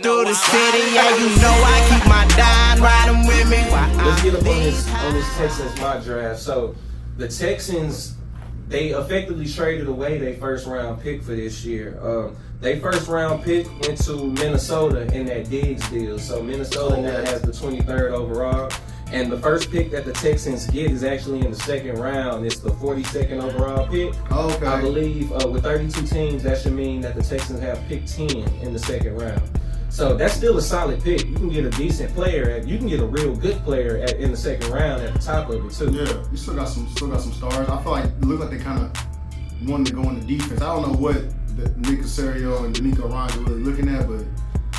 through the city, yeah, you know I keep my dime riding with me. Let's get up on this Texans mock draft. So the Texans, they effectively traded away their first round pick for this year. Their first round pick went to Minnesota in that Diggs deal. So Minnesota now has the 23rd overall. And the first pick that the Texans get is actually in the second round. It's the 42nd overall pick. Okay. I believe with 32 teams, that should mean that the Texans have picked 10 in the second round. So that's still a solid pick. You can get a decent player. You can get a real good player in the second round at the top of it too. Yeah, you still got some stars. I feel like it looked like they kind of wanted to go into defense. I don't know what Nick Caserio and D'Amico Ryans are really looking at, but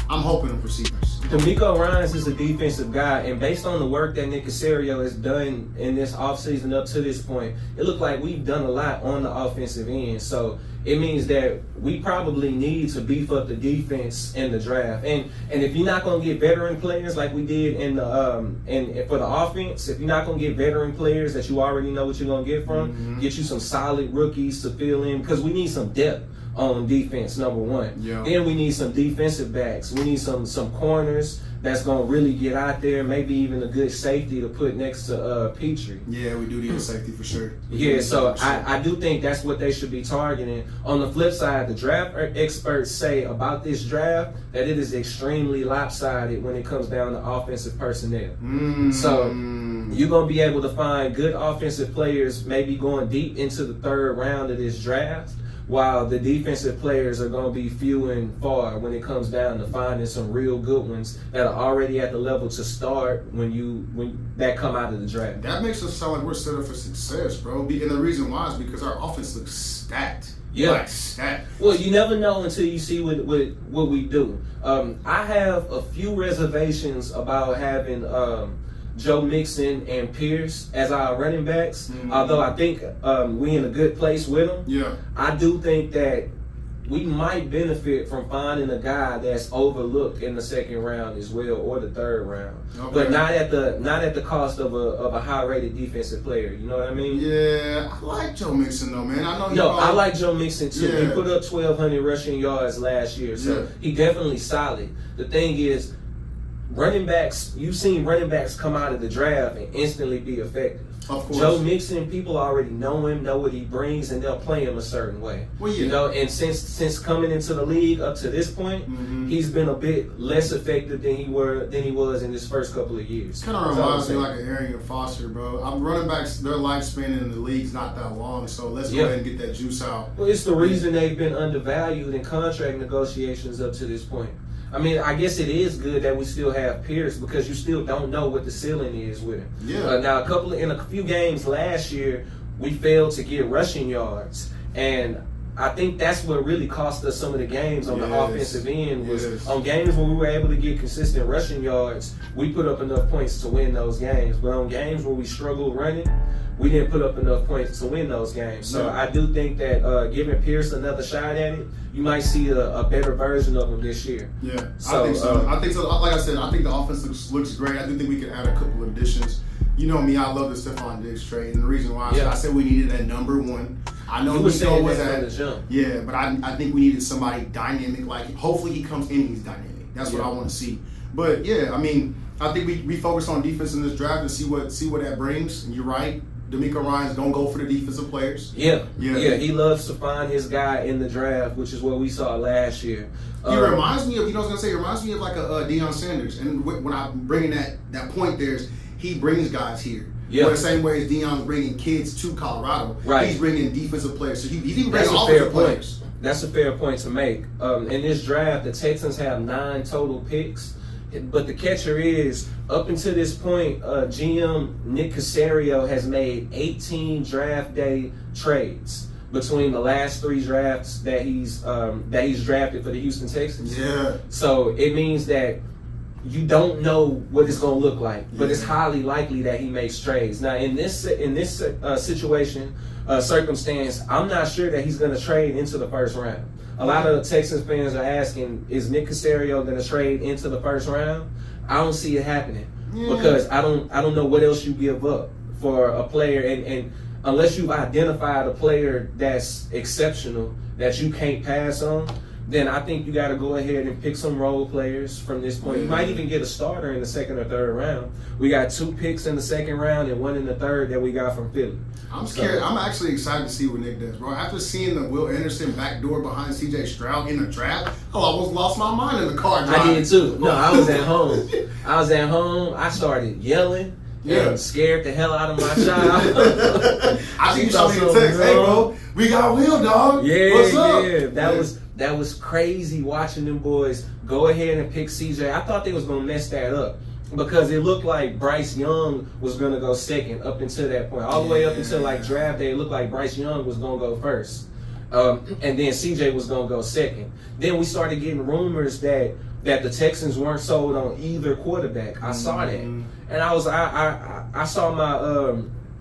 I'm hoping for receivers. D'Amico Ryans is a defensive guy, and based on the work that Nick Caserio has done in this offseason up to this point, it looked like we've done a lot on the offensive end. So it means that we probably need to beef up the defense in the draft. And if you're not going to get veteran players like we did in the and for the offense, if you're not going to get veteran players that you already know what you're going to get from, get you some solid rookies to fill in, because we need some depth on defense, number one. Yeah. Then we need some defensive backs. We need some corners that's going to really get out there, maybe even a good safety to put next to Petrie. Yeah, we do need a safety for sure. Yeah, so I do think that's what they should be targeting. On the flip side, the draft experts say about this draft that it is extremely lopsided when it comes down to offensive personnel. So you're going to be able to find good offensive players maybe going deep into the third round of this draft, while the defensive players are going to be few and far when it comes down to finding some real good ones that are already at the level to start when that come out of the draft. That makes us sound like we're set up for success, bro. And the reason why is because our offense looks stacked. Yeah. Like stacked. Well, you never know until you see what we do. I have a few reservations about having Joe Mixon and Pierce as our running backs. Although I think we in a good place with them. Yeah. I do think that we might benefit from finding a guy that's overlooked in the second round as well, or the third round. Okay. But not at the cost of a high rated defensive player. You know what I mean? Yeah, I like Joe Mixon though, man. I know. I like Joe Mixon too. Yeah. He put up 1,200 rushing yards last year, so he definitely solid. The thing is, running backs, you've seen running backs come out of the draft and instantly be effective. Of course. Joe Mixon, people already know him, know what he brings, and they'll play him a certain way. Well, yeah. You know, and since coming into the league up to this point, he's been a bit less effective than he was in his first couple of years. Kind of reminds me like an Arian Foster, bro. Running backs, their lifespan in the league's not that long, so let's go ahead and get that juice out. Well, it's the reason they've been undervalued in contract negotiations up to this point. I mean, I guess it is good that we still have Pierce because you still don't know what the ceiling is with him. Yeah. Now, in a few games last year, we failed to get rushing yards, and I think that's what really cost us some of the games on the offensive end. Was on games where we were able to get consistent rushing yards, we put up enough points to win those games. But on games where we struggled running, we didn't put up enough points to win those games. So I do think that giving Pierce another shot at it, you might see a better version of him this year. Yeah, so, I think so. I think so. Like I said, I think the offense looks great. I do think we can add a couple of additions. You know me, I love the Stephon Diggs trade, and the reason why I said we needed that number one. I know was saying was that at from the jump. Yeah, but I think we needed somebody dynamic. Like hopefully he comes in and he's dynamic. That's what I want to see. But yeah, I mean, I think we focus on defense in this draft and see what that brings. And you're right. D'Amico Ryans gonna go for the defensive players. Yeah. He loves to find his guy in the draft, which is what we saw last year. He reminds me of, I was gonna say, he reminds me of like a Deion Sanders. And when I'm bringing that point, he brings guys here. Yeah. Or the same way as Deion's bringing kids to Colorado. Right. He's bringing defensive players. So he's even bringing offensive players. That's a fair point to make. In this draft, the Texans have 9 total picks. But the catcher is, up until this point, GM Nick Caserio has made 18 draft day trades between the last 3 drafts that he's drafted for the Houston Texans. Yeah. So it means that you don't know what it's going to look like, but it's highly likely that he makes trades. Now, in this circumstance, I'm not sure that he's going to trade into the first round. A lot of Texans fans are asking, is Nick Caserio going to trade into the first round? I don't see it happening because I don't know what else you give up for a player, and unless you've identified a player that's exceptional that you can't pass on, then I think you got to go ahead and pick some role players from this point. You might even get a starter in the second or third round. We got 2 picks in the second round and 1 in the third that we got from Philly. I'm scared. I'm actually excited to see what Nick does, bro. After seeing the Will Anderson backdoor behind C.J. Stroud in the draft, I almost lost my mind in the car drive. I did too. No, I was at home. I started yelling. Yeah, scared the hell out of my child. I see you showing me the text. Hey, bro, we got Will, dog. Yeah, what's up? That was crazy watching them boys go ahead and pick CJ. I thought they was gonna mess that up because it looked like Bryce Young was gonna go second up until that point, all the way up until like draft day. It looked like Bryce Young was gonna go first, and then CJ was gonna go second. Then we started getting rumors that the Texans weren't sold on either quarterback. I saw that, and I saw my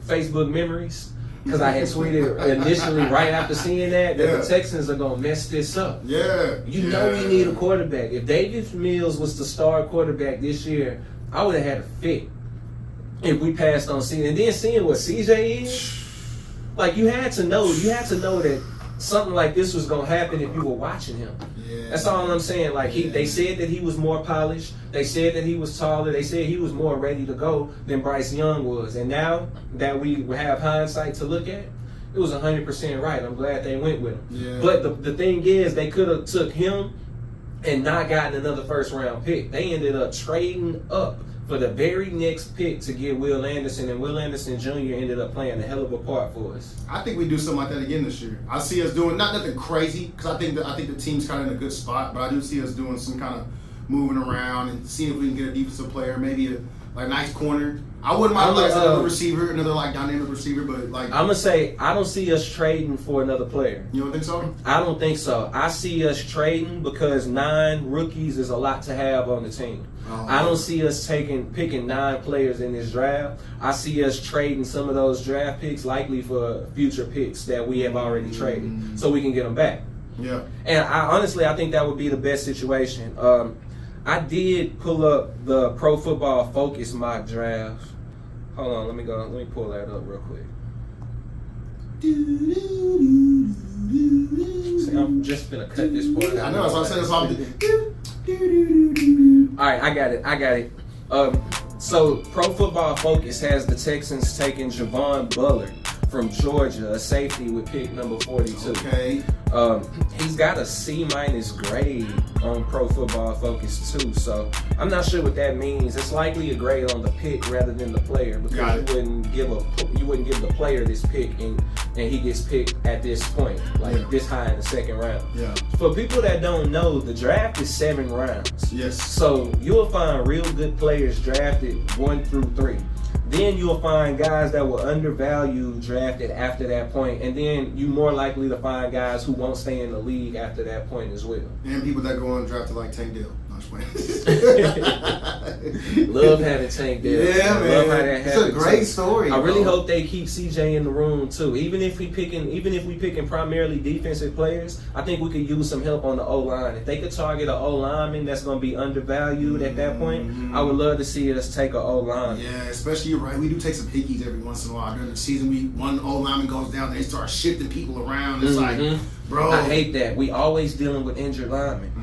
Facebook memories because I had tweeted initially right after seeing that the Texans are gonna mess this up. You know we need a quarterback. If Davis Mills was the star quarterback this year, I would have had a fit if we passed on CJ. And then seeing what CJ is, like you had to know that something like this was gonna happen if you were watching him. That's all I'm saying. Like they said that he was more polished. They said that he was taller. They said he was more ready to go than Bryce Young was. And now that we have hindsight to look at, it was 100% right. I'm glad they went with him. But the thing is, they could have took him and not gotten another first round pick. They ended up trading up for the very next pick to get Will Anderson, and Will Anderson Jr. ended up playing a hell of a part for us. I think we do something like that again this year. I see us doing nothing crazy because I think the team's kind of in a good spot, but I do see us doing some kind of moving around and seeing if we can get a defensive player, maybe a nice corner. I wouldn't mind another receiver, another like dynamic receiver, but like I'm gonna say I don't see us trading for another player. You don't think so? I don't think so. I see us trading because 9 rookies is a lot to have on the team. I don't see us picking 9 players in this draft. I see us trading some of those draft picks likely for future picks that we have already traded, so we can get them back. And I think that would be the best situation. I did pull up the Pro Football Focus mock draft. Hold on, let me pull that up real quick. See, I'm just gonna cut this part out. I know, that's what I'm saying. All right, I got it. So Pro Football Focus has the Texans taking Javon Bullard from Georgia, a safety with pick number 42. Okay. He's got a C- grade on Pro Football Focus too, so I'm not sure what that means. It's likely a grade on the pick rather than the player, because you wouldn't give the player this pick and he gets picked at this point, like this high in the second round. For people that don't know, the draft is 7 rounds. So you'll find real good players drafted 1 through 3. Then you'll find guys that were undervalued drafted after that point, and then you're more likely to find guys who won't stay in the league after that point as well. And people that go undrafted like Tank Dell. Love having Tank Dell. Yeah, man. Love how that happened. It's a great story. I really hope they keep CJ in the room too. Even if we picking primarily defensive players, I think we could use some help on the O-line. If they could target an O-lineman that's going to be undervalued at that point, I would love to see us take an O-lineman. Yeah, especially you're right. We do take some hickeys every once in a while during the season. One O-lineman goes down, they start shifting people around. It's like, bro, I hate that. We always dealing with injured linemen.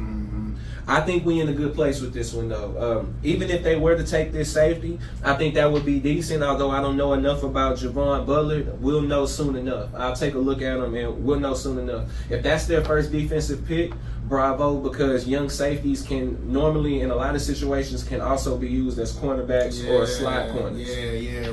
I think we in a good place with this one though. Even if they were to take this safety, I think that would be decent. Although I don't know enough about Javon Bullard, we'll know soon enough. I'll take a look at him and we'll know soon enough. If that's their first defensive pick, bravo, because young safeties can normally, in a lot of situations, can also be used as cornerbacks or slot corners.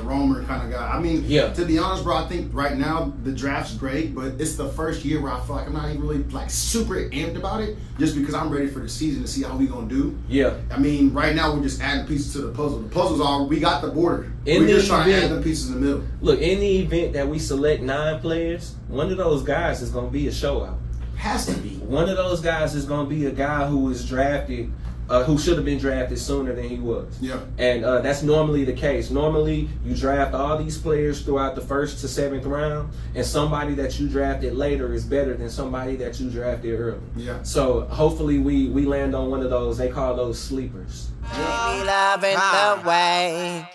Romer kind of guy. I mean, to be honest, bro, I think right now the draft's great, but it's the first year where I feel like I'm not even really like super amped about it, just because I'm ready for the season to see how we gonna do. I mean, right now we're just adding pieces to the puzzle. The puzzles are, we got the border. We're just trying to add the pieces in the middle. Look, in the event that we select 9 players, one of those guys is gonna be a show out. Has to be. One of those guys is going to be a guy who was drafted, who should have been drafted sooner than he was. And that's normally the case. Normally, you draft all these players throughout the 1st to 7th round, and somebody that you drafted later is better than somebody that you drafted early. So hopefully we land on one of those. They call those sleepers. Loving the way